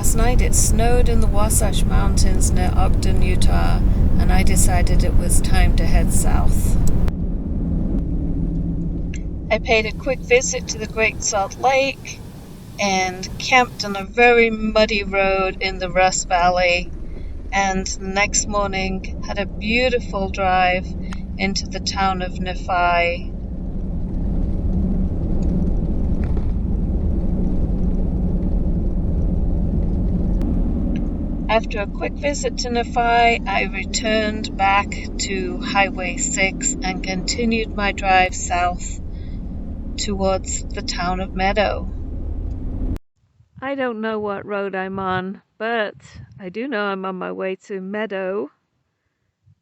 Last night it snowed in the Wasatch Mountains near Ogden, Utah, and I decided it was time to head south. I paid a quick visit to the Great Salt Lake and camped on a very muddy road in the Rust Valley, and the next morning had a beautiful drive into the town of Nephi. After a quick visit to Nephi, I returned back to Highway 6 and continued my drive south towards the town of Meadow. I don't know what road I'm on, but I do know I'm on my way to Meadow,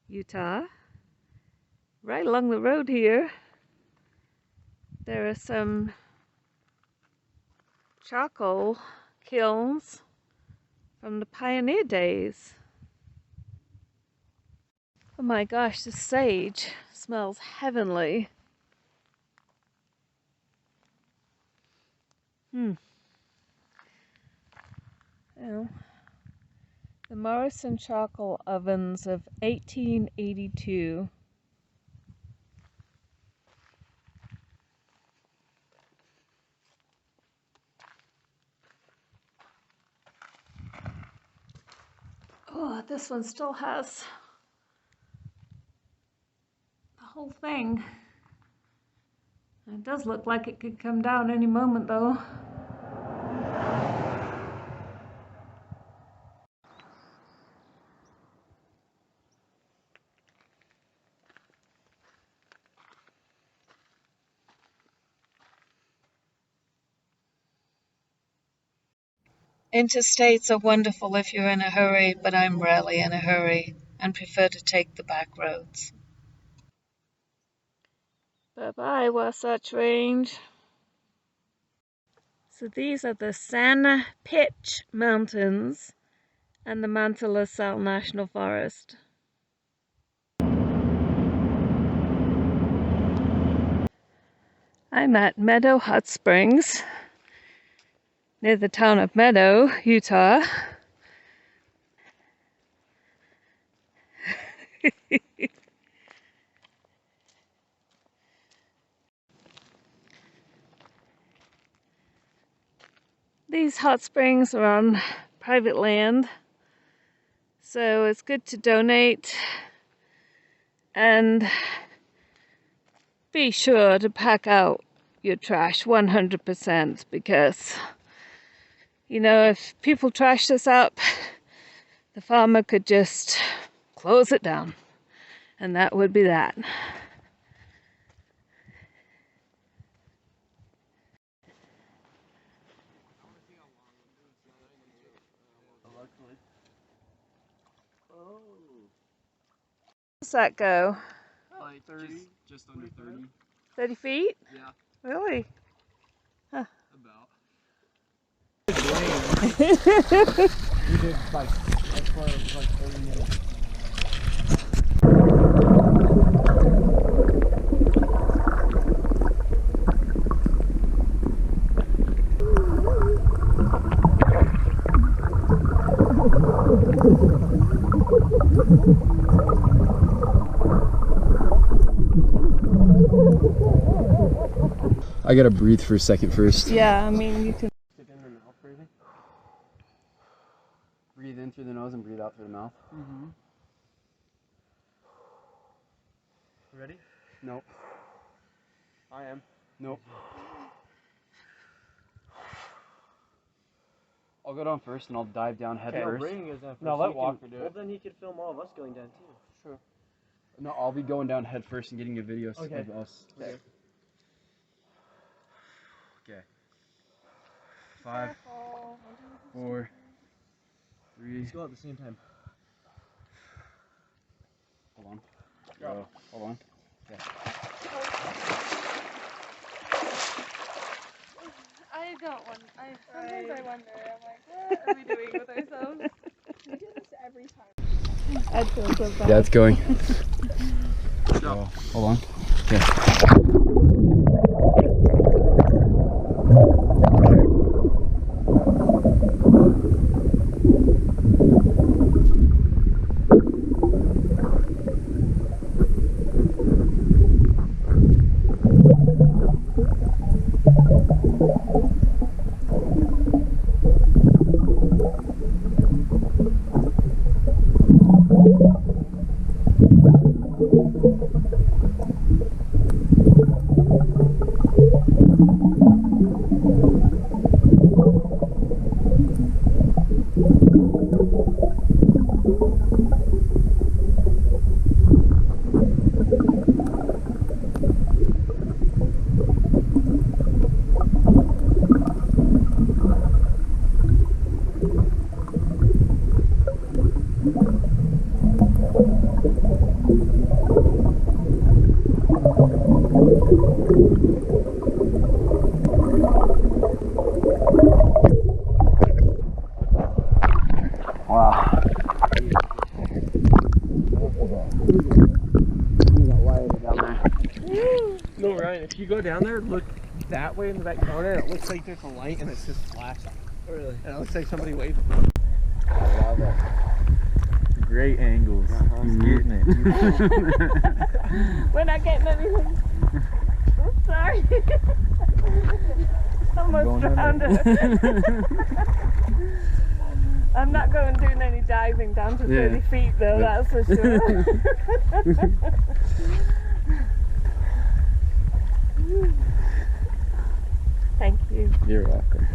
Utah. Right along the road here, there are some charcoal kilns from the pioneer days. Oh my gosh, the sage smells heavenly. Well, the Morrison charcoal ovens of 1882. Oh, this one still has the whole thing. It does look like it could come down any moment though. Interstates are wonderful if you're in a hurry, but I'm rarely in a hurry and prefer to take the back roads. Bye-bye, Wasatch Range. So these are the San Pitch Mountains and the Manta La Sal National Forest. I'm at Meadow Hot Springs, near the town of Meadow, Utah. These hot springs are on private land, so it's good to donate and be sure to pack out your trash 100%, because, you know, if people trash this up, the farmer could just close it down, and that would be that. How's that go? Like 30? Just under 30. 30 feet? Yeah. Really? Huh. About. We did like, that's why it was like 30 minutes. I gotta breathe for a second first. Yeah, I mean, you can. Stick in the mouth breathing. Breathe in through the nose and breathe out through the mouth. Mm-hmm. Ready? Nope. I am. Nope. I'll go down first and I'll dive down head first. No, let Walker do it. Well, then he could film all of us going down too. Sure. No, I'll be going down head first and getting a video of us. Okay. Okay. 5, 4, 3. Let's go at the same time. Hold on. Go. Hold on. Okay. I don't want. Sometimes I wonder. I'm like, what are we doing with ourselves? We do this every time. I'd feel so bad. Yeah, it's going. So, hold on. Okay. down there, look that way in the back corner, and it looks like there's a light and it's just flashing. Really? And it looks like somebody waving. I love it. Great angles. He's getting it. We're not getting anything. Oops, sorry. Almost drowned her. I'm not going doing any diving down to 30 feet though, that's for sure. Thank you. You're welcome.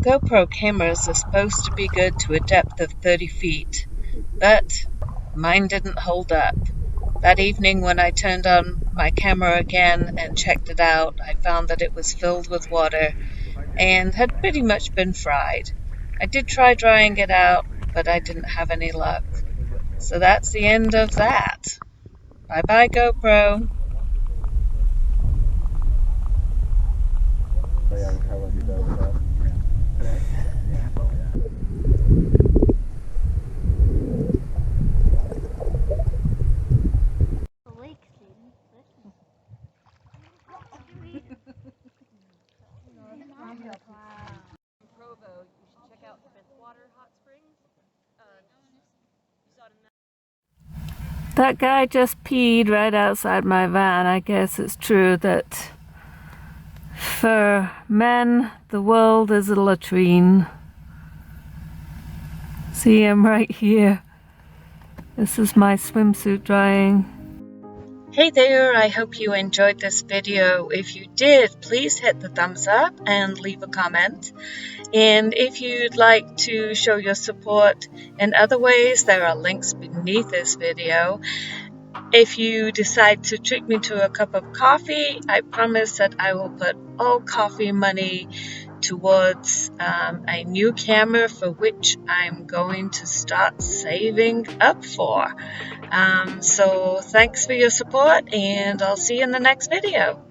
GoPro cameras are supposed to be good to a depth of 30 feet, but mine didn't hold up. That evening when I turned on my camera again and checked it out, I found that it was filled with water and had pretty much been fried. I did try drying it out, but I didn't have any luck. So that's the end of that. Bye bye GoPro. Provo, you should check out Meadow Hot Springs. That guy just peed right outside my van. I guess it's true that for men, the world is a latrine. See him right here. This is my swimsuit drying. Hey there, I hope you enjoyed this video. If you did, please hit the thumbs up and leave a comment. And if you'd like to show your support in other ways, there are links beneath this video. If you decide to treat me to a cup of coffee, I promise that I will put all coffee money towards a new camera for which I'm going to start saving up for. So thanks for your support, and I'll see you in the next video.